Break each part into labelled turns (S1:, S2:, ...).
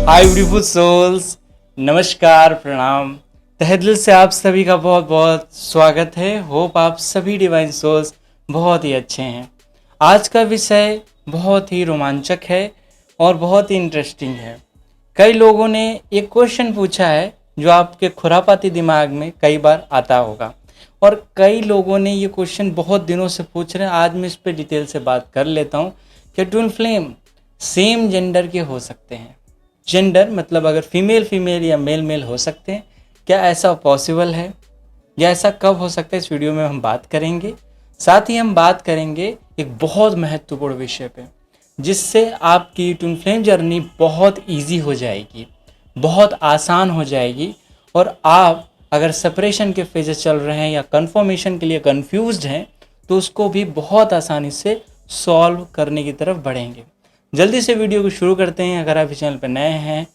S1: हाय beautiful souls, नमस्कार, प्रणाम। तहे दिल से आप सभी का बहुत बहुत स्वागत है। होप आप सभी डिवाइन सोल्स बहुत ही अच्छे हैं। आज का विषय बहुत ही रोमांचक है और बहुत ही इंटरेस्टिंग है। कई लोगों ने एक क्वेश्चन पूछा है जो आपके खुरापाती दिमाग में कई बार आता होगा, और कई लोगों ने ये क्वेश्चन बहुत दिनों से पूछ रहे हैं। आज मैं इस पर डिटेल से बात कर लेता हूँ कि ट्विन फ्लेम सेम जेंडर के हो सकते हैं। जेंडर मतलब अगर फीमेल फीमेल या मेल मेल हो सकते हैं, क्या ऐसा पॉसिबल है या ऐसा कब हो सकता है, इस वीडियो में हम बात करेंगे। साथ ही हम बात करेंगे एक बहुत महत्वपूर्ण विषय पे, जिससे आपकी ट्विन फ्लेम जर्नी बहुत इजी हो जाएगी, बहुत आसान हो जाएगी। और आप अगर सेपरेशन के फेजेस चल रहे हैं या कन्फर्मेशन के लिए कंफ्यूज्ड हैं, तो उसको भी बहुत आसानी से सॉल्व करने की तरफ बढ़ेंगे। जल्दी से वीडियो को शुरू करते हैं। अगर आप इस चैनल पर नए हैं,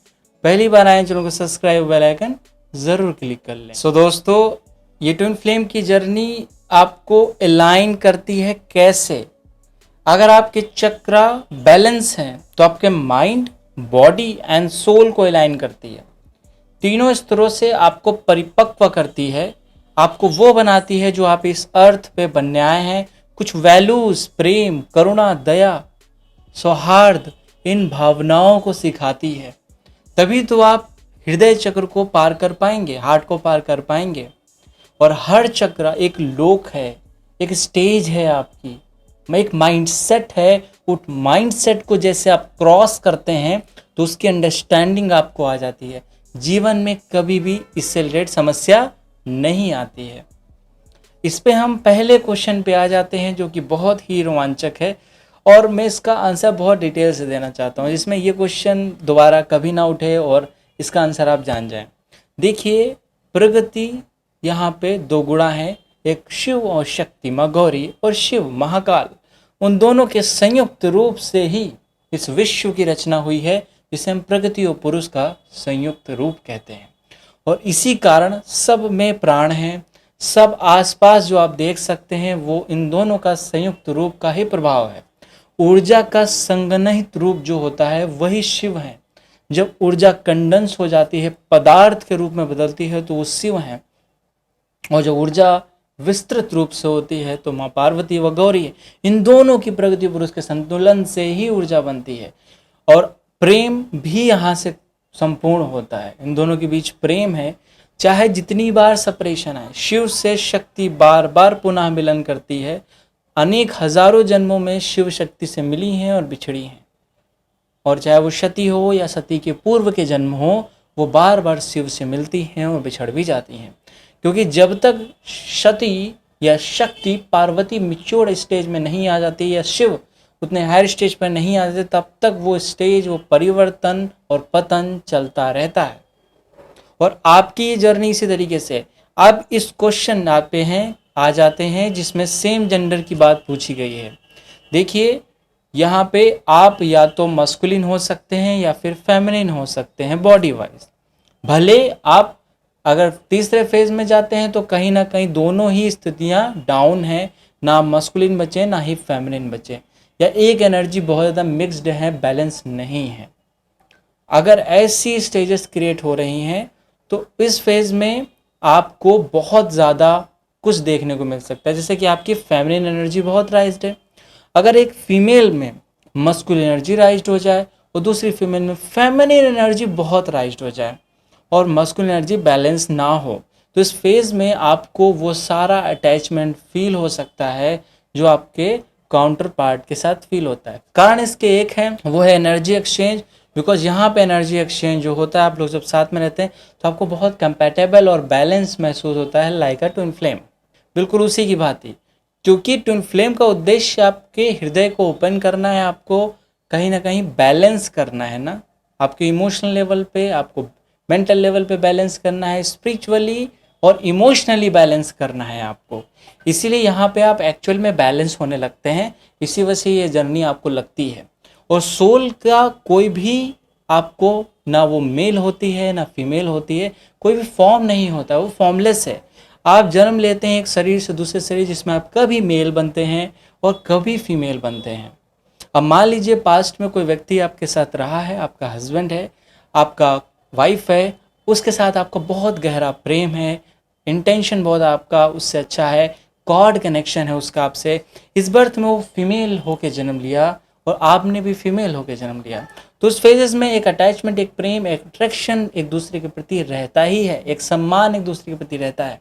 S1: पहली बार आए, चैनल को सब्सक्राइब, बेल आइकन ज़रूर क्लिक कर लें। सो दोस्तों, ये ट्विन फ्लेम की जर्नी आपको अलाइन करती है कैसे? अगर आपके चक्रा बैलेंस हैं तो आपके माइंड, बॉडी एंड सोल को अलाइन करती है। तीनों स्तरों से आपको परिपक्व करती है, आपको वो बनाती है जो आप इस अर्थ पे बनने आए हैं। कुछ वैल्यूज, प्रेम, करुणा, दया, सौहार्द, इन भावनाओं को सिखाती है। तभी तो आप हृदय चक्र को पार कर पाएंगे, हार्ट को पार कर पाएंगे। और हर चक्र एक लोक है, एक स्टेज है आपकी, एक माइंडसेट है। उस माइंडसेट को जैसे आप क्रॉस करते हैं तो उसकी अंडरस्टैंडिंग आपको आ जाती है। जीवन में कभी भी इससे रिलेटेड समस्या नहीं आती है। इस पे हम पहले क्वेश्चन पे आ जाते हैं, जो कि बहुत ही रोमांचक है और मैं इसका आंसर बहुत डिटेल से देना चाहता हूँ, जिसमें ये क्वेश्चन दोबारा कभी ना उठे और इसका आंसर आप जान जाएं। देखिए, प्रगति यहाँ पे दो गुणा है, एक शिव और शक्ति, माँ गौरी और शिव महाकाल। उन दोनों के संयुक्त रूप से ही इस विश्व की रचना हुई है, जिसे हम प्रगति और पुरुष का संयुक्त रूप कहते हैं। और इसी कारण सब में प्राण है। सब आसपास जो आप देख सकते हैं वो इन दोनों का संयुक्त रूप का ही प्रभाव है। ऊर्जा का संगनित रूप जो होता है वही शिव है। जब ऊर्जा कंडेंस हो जाती है, पदार्थ के रूप में बदलती है, तो वो शिव है। और जब ऊर्जा विस्तृत रूप से होती है तो माँ पार्वती व गौरी है। इन दोनों की प्रगति पुरुष के संतुलन से ही ऊर्जा बनती है। और प्रेम भी यहाँ से संपूर्ण होता है। इन दोनों के बीच प्रेम है। चाहे जितनी बार सेपरेशन आए, शिव से शक्ति बार बार पुनः मिलन करती है। अनेक हजारों जन्मों में शिव शक्ति से मिली हैं और बिछड़ी हैं। और चाहे वो सती हो या सती के पूर्व के जन्म हो, वो बार बार शिव से मिलती हैं और बिछड़ भी जाती हैं। क्योंकि जब तक सती या शक्ति पार्वती मिच्योर स्टेज में नहीं आ जाती या शिव उतने हायर स्टेज पर नहीं आ जाते, तब तक वो स्टेज, वो परिवर्तन और पतन चलता रहता है। और आपकी ये जर्नी इसी तरीके से। अब इस क्वेश्चन आप पे हैं, आ जाते हैं, जिसमें सेम जेंडर की बात पूछी गई है। देखिए, यहाँ पे आप या तो मस्कुलिन हो सकते हैं या फिर फेमिनिन हो सकते हैं बॉडी वाइज। भले आप अगर तीसरे फेज में जाते हैं तो कहीं ना कहीं दोनों ही स्थितियाँ डाउन हैं, ना मस्कुलिन बचे ना ही फेमिनिन बचे, या एक एनर्जी बहुत ज़्यादा मिक्स्ड है, बैलेंस नहीं है। अगर ऐसी स्टेजेस क्रिएट हो रही हैं तो इस फेज में आपको बहुत ज़्यादा कुछ देखने को मिल सकता है। जैसे कि आपकी फेमिनिन एनर्जी बहुत राइज्ड है। अगर एक फीमेल में मस्कुलिन एनर्जी राइज्ड हो जाए और दूसरी फीमेल में फेमिनिन एनर्जी बहुत राइज्ड हो जाए और मस्कुलिन एनर्जी बैलेंस ना हो, तो इस फेज में आपको वो सारा अटैचमेंट फील हो सकता है जो आपके काउंटर पार्ट के साथ फील होता है। कारण इसके एक है, वो है एनर्जी एक्सचेंज। बिकॉज यहाँ पे एनर्जी एक्सचेंज जो होता है, आप लोग जब साथ में रहते हैं तो आपको बहुत कंपैटिबल और बैलेंस महसूस होता है, लाइक अ ट्विन फ्लेम। बिल्कुल उसी की बात। क्योंकि ट्विन फ्लेम का उद्देश्य आपके हृदय को ओपन करना है, आपको कहीं ना कहीं बैलेंस करना है ना। आपके इमोशनल लेवल पे, आपको मेंटल लेवल पे बैलेंस करना है, स्पिरिचुअली और इमोशनली बैलेंस करना है आपको। इसीलिए यहाँ पे आप एक्चुअल में बैलेंस होने लगते हैं। इसी वजह से ये जर्नी आपको लगती है। और सोल का कोई भी आपको, ना वो मेल होती है ना फीमेल होती है, कोई भी फॉर्म नहीं होता, वो फॉर्मलेस है। आप जन्म लेते हैं एक शरीर से दूसरे शरीर, जिसमें आप कभी मेल बनते हैं और कभी फीमेल बनते हैं। अब मान लीजिए पास्ट में कोई व्यक्ति आपके साथ रहा है, आपका हस्बैंड है, आपका वाइफ है, उसके साथ आपका बहुत गहरा प्रेम है, इंटेंशन बहुत आपका उससे अच्छा है, गॉड कनेक्शन है उसका आपसे, इस बर्थ में वो फीमेल होके जन्म लिया और आपने भी फीमेल होके जन्म लिया, तो उस फेजेस में एक अटैचमेंट, एक प्रेम, एक अट्रैक्शन एक दूसरे के प्रति रहता ही है, एक सम्मान एक दूसरे के प्रति रहता है।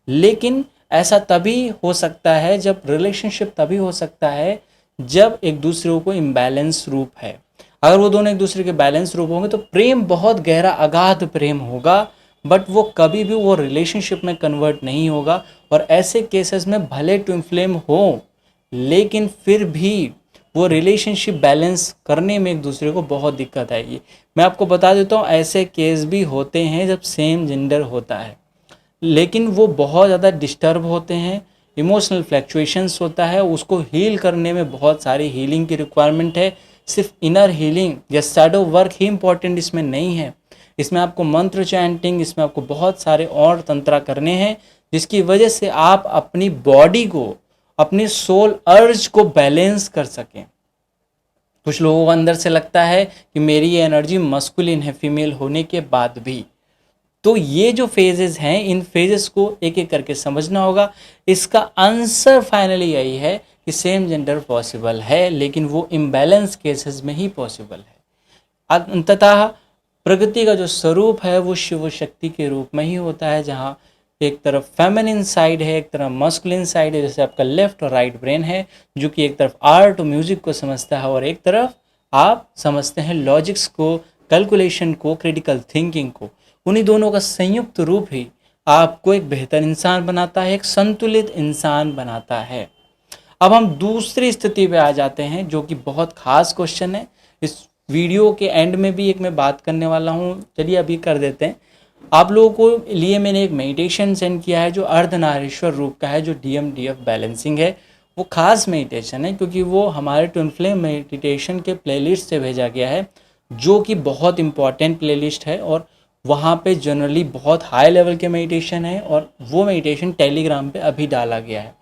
S1: लेकिन ऐसा तभी हो सकता है जब रिलेशनशिप, तभी हो सकता है जब एक दूसरे को इम्बैलेंस रूप है। अगर वो दोनों एक दूसरे के बैलेंस रूप होंगे तो प्रेम बहुत गहरा अगाध प्रेम होगा, बट वो कभी भी वो रिलेशनशिप में कन्वर्ट नहीं होगा। और ऐसे केसेस में भले ट्विन फ्लेम हो, लेकिन फिर भी वो रिलेशनशिप बैलेंस करने में एक दूसरे को बहुत दिक्कत आएगी। मैं आपको बता देता हूँ, ऐसे केस भी होते हैं जब सेम जेंडर होता है, लेकिन वो बहुत ज़्यादा डिस्टर्ब होते हैं, इमोशनल फ्लैक्चुएशंस होता है, उसको हील करने में बहुत सारी हीलिंग की रिक्वायरमेंट है। सिर्फ इनर हीलिंग या शैडो वर्क ही इम्पॉर्टेंट इसमें नहीं है, इसमें आपको मंत्र चैंटिंग, इसमें आपको बहुत सारे और तंत्रा करने हैं, जिसकी वजह से आप अपनी बॉडी को, अपनी सोल अर्ज को बैलेंस कर सकें। कुछ लोगों को अंदर से लगता है कि मेरी ये एनर्जी मस्कुलिन है फीमेल होने के बाद भी। तो ये जो फेजेस हैं, इन फेजेस को एक एक करके समझना होगा। इसका आंसर फाइनली यही है कि सेम जेंडर पॉसिबल है, लेकिन वो इम्बैलेंस केसेस में ही पॉसिबल है। अंततः प्रगति का जो स्वरूप है वो शिव शक्ति के रूप में ही होता है, जहाँ एक तरफ फेमिनिन साइड है, एक तरफ मस्कुलिन साइड है, जैसे आपका लेफ्ट और राइट ब्रेन है, जो कि एक तरफ आर्ट और म्यूजिक को समझता है और एक तरफ आप समझते हैं लॉजिक्स को, कैलकुलेशन को, क्रिटिकल थिंकिंग को। उन्हीं दोनों का संयुक्त रूप ही आपको एक बेहतर इंसान बनाता है, एक संतुलित इंसान बनाता है। अब हम दूसरी स्थिति पे आ जाते हैं, जो कि बहुत खास क्वेश्चन है। इस वीडियो के एंड में भी एक मैं बात करने वाला हूँ, चलिए अभी कर देते हैं। आप लोगों को लिए मैंने एक मेडिटेशन सेंड किया है जो अर्धनारीश्वर रूप का है, जो DMDF बैलेंसिंग है। वो खास मेडिटेशन है क्योंकि वो हमारे ट्विन फ्लेम मेडिटेशन के प्लेलिस्ट से भेजा गया है, जो कि बहुत इंपॉर्टेंट प्लेलिस्ट है और वहाँ पे जनरली बहुत हाई लेवल के मेडिटेशन है, और वो मेडिटेशन टेलीग्राम पे अभी डाला गया है।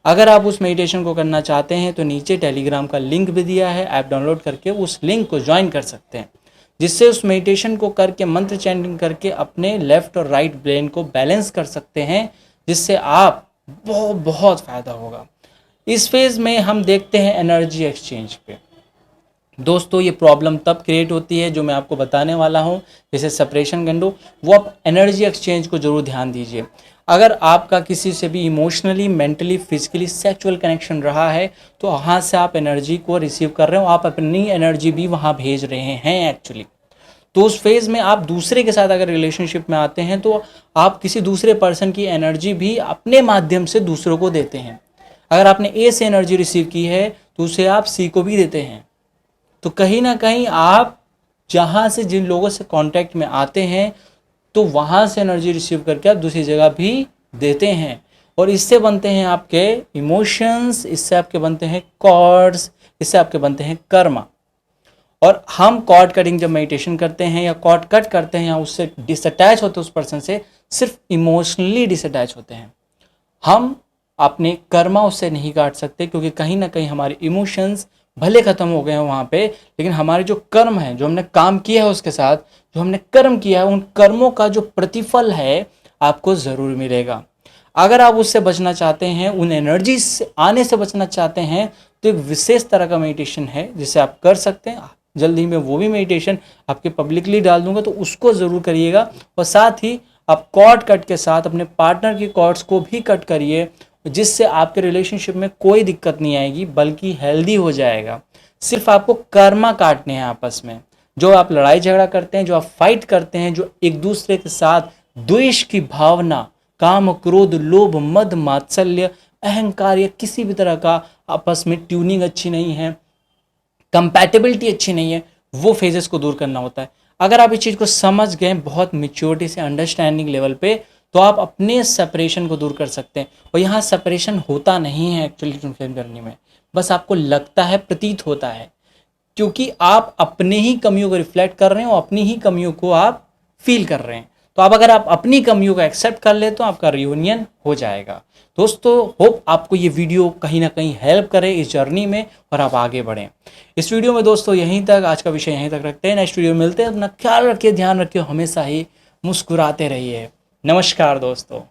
S1: अगर आप उस मेडिटेशन को करना चाहते हैं तो नीचे टेलीग्राम का लिंक भी दिया है, ऐप डाउनलोड करके उस लिंक को ज्वाइन कर सकते हैं, जिससे उस मेडिटेशन को करके, मंत्र चैंटिंग करके अपने लेफ्ट और राइट ब्रेन को बैलेंस कर सकते हैं, जिससे आप बहुत फ़ायदा होगा। इस फेज़ में हम देखते हैं एनर्जी एक्सचेंज पे। दोस्तों, ये प्रॉब्लम तब क्रिएट होती है जो मैं आपको बताने वाला हूँ, जैसे सेपरेशन गंडो, वो आप एनर्जी एक्सचेंज को ज़रूर ध्यान दीजिए। अगर आपका किसी से भी emotionally, mentally, physically sexual connection रहा है, तो वहाँ से आप एनर्जी को रिसीव कर रहे हो, आप अपनी एनर्जी भी वहाँ भेज रहे हैं एक्चुअली। तो उस फेज़ में आप दूसरे के साथ अगर रिलेशनशिप में आते हैं तो आप किसी दूसरे पर्सन की एनर्जी भी अपने माध्यम से दूसरों को देते हैं। अगर आपने ए से एनर्जी रिसीव की है तो उसे आप सी को भी देते हैं। तो कहीं ना कहीं आप जहाँ से, जिन लोगों से कांटेक्ट में आते हैं, तो वहाँ से एनर्जी रिसीव करके आप दूसरी जगह भी देते हैं, और इससे बनते हैं आपके इमोशंस, इससे आपके बनते हैं कॉर्ड्स, इससे आपके बनते हैं कर्मा। और हम कॉर्ड कटिंग जब मेडिटेशन करते हैं या कॉर्ड कट करते हैं या उससे डिसअटैच होते हैं, उस पर्सन से सिर्फ इमोशनली डिसअटैच होते हैं। हम अपने कर्मा उससे नहीं काट सकते, क्योंकि कहीं ना कहीं हमारे इमोशंस भले ख़त्म हो गए हैं वहाँ पे, लेकिन हमारे जो कर्म है, जो हमने काम किया है उसके साथ, जो हमने कर्म किया है, उन कर्मों का जो प्रतिफल है आपको ज़रूर मिलेगा। अगर आप उससे बचना चाहते हैं, उन एनर्जी से आने से बचना चाहते हैं, तो एक विशेष तरह का मेडिटेशन है जिसे आप कर सकते हैं। जल्दी में वो भी मेडिटेशन आपके पब्लिकली डाल दूंगा, तो उसको ज़रूर करिएगा। और साथ ही आप कॉर्ड कट के साथ अपने पार्टनर की कॉर्ड्स को भी कट करिए, जिससे आपके रिलेशनशिप में कोई दिक्कत नहीं आएगी, बल्कि हेल्दी हो जाएगा। सिर्फ आपको कर्मा काटने हैं आपस में। जो आप लड़ाई झगड़ा करते हैं, जो आप फाइट करते हैं, जो एक दूसरे के साथ द्वेष की भावना, काम, क्रोध, लोभ, मद, मात्सल्य, अहंकार या किसी भी तरह का आपस में ट्यूनिंग अच्छी नहीं है, कंपैटिबिलिटी अच्छी नहीं है, वो फेजेस को दूर करना होता है। अगर आप इस चीज़ को समझ गए बहुत मैच्योरिटी से, अंडरस्टैंडिंग लेवल पे, तो आप अपने सेपरेशन को दूर कर सकते हैं। और यहाँ सेपरेशन होता नहीं है एक्चुअली ट्विन फ्लेम जर्नी में, बस आपको लगता है, प्रतीत होता है, क्योंकि आप अपने ही कमियों को रिफ्लेक्ट कर रहे हैं और अपनी ही कमियों को आप फील कर रहे हैं। तो अब अगर आप अपनी कमियों को एक्सेप्ट कर ले तो आपका रियूनियन हो जाएगा। दोस्तों होप आपको ये वीडियो कहीं ना कहीं हेल्प करे इस जर्नी में और आप आगे बढ़ें। इस वीडियो में दोस्तों यहीं तक, आज का विषय यहीं तक रखते हैं। नेक्स्ट वीडियो में मिलते हैं। अपना ख्याल रखिए, ध्यान रखिए, हमेशा ही मुस्कुराते रहिए। नमस्कार दोस्तों।